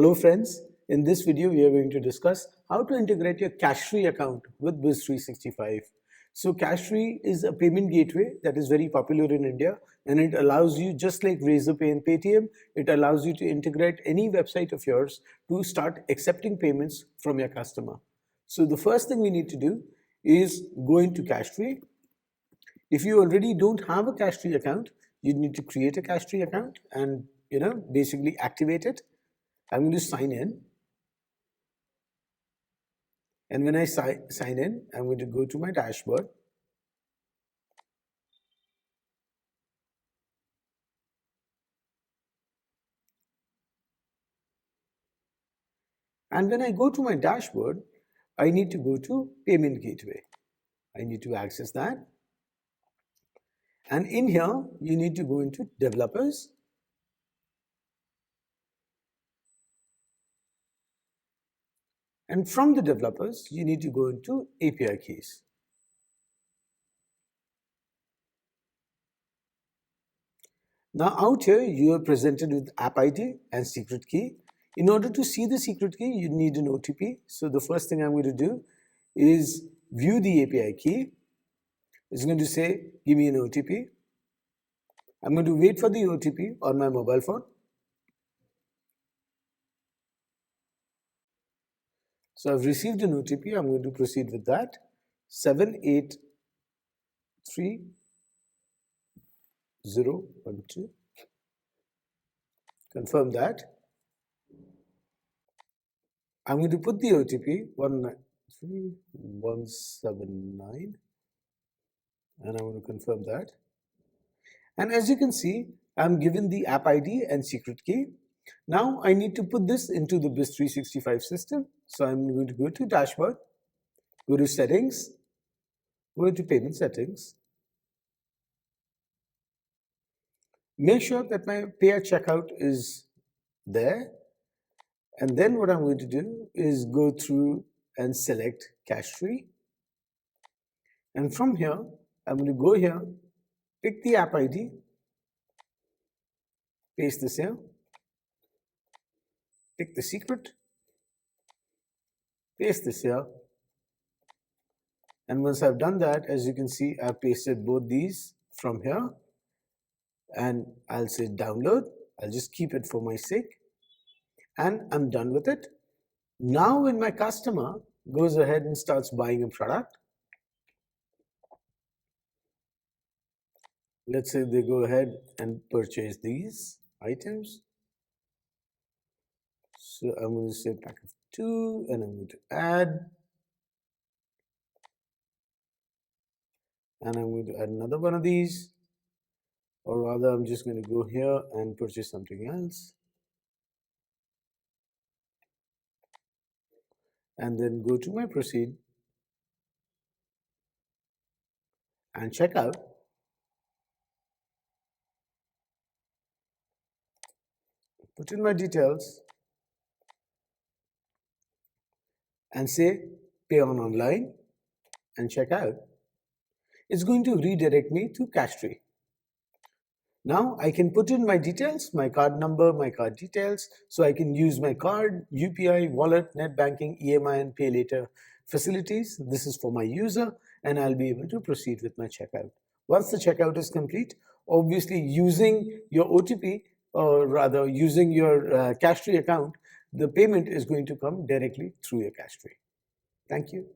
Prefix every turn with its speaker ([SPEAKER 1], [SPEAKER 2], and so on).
[SPEAKER 1] Hello friends, in this video we are going to discuss how to integrate your Cashfree account with Biz365. So Cashfree is a payment gateway that is very popular in India, and it allows you, just like Razorpay and Paytm, it allows you to integrate any website of yours to start accepting payments from your customer. So the first thing we need to do is go into Cashfree. If you already don't have a Cashfree account, you need to create a Cashfree account and basically activate it. I'm going to sign in, and when I sign in, I'm going to go to my dashboard. And when I go to my dashboard, I need to go to Payment Gateway. I need to access that. And in here, you need to go into Developers. And from the developers, you need to go into API keys. Now out here, you are presented with app ID and secret key. In order to see the secret key, you need an OTP. So the first thing I'm going to do is view the API key. It's going to say, give me an OTP. I'm going to wait for the OTP on my mobile phone. So I've received an OTP. I'm going to proceed with that. 783012. Confirm that. I'm going to put the OTP 193179, and I'm going to confirm that. And as you can see, I'm given the app ID and secret key. Now I need to put this into the Biz365 system. So I'm going to go to Dashboard, go to Settings, go to Payment Settings. Make sure that my Pay at Checkout is there. And then what I'm going to do is go through and select Cashfree. And from here, I'm going to go here, pick the app ID, paste this here, pick the secret, paste this here. And once I've done that, as you can see, I've pasted both these from here. And I'll say download. I'll just keep it for my sake. And I'm done with it. Now when my customer goes ahead and starts buying a product, let's say they go ahead and purchase these items. So I'm going to say pack of 2, and I'm going to add. And I'm going to add another one of these. Or rather, I'm just going to go here and purchase something else. And then go to my proceed and check out. Put in my details and say pay on online and check out. It's going to redirect me to Cashfree. Now I can put in my details, my card number, my card details, so I can use my card, UPI, wallet, net banking, EMI, and pay later facilities. This is for my user, and I'll be able to proceed with my checkout. Once the checkout is complete, obviously using your OTP, or rather using your Cashfree account, the payment is going to come directly through your Cashfree. Thank you.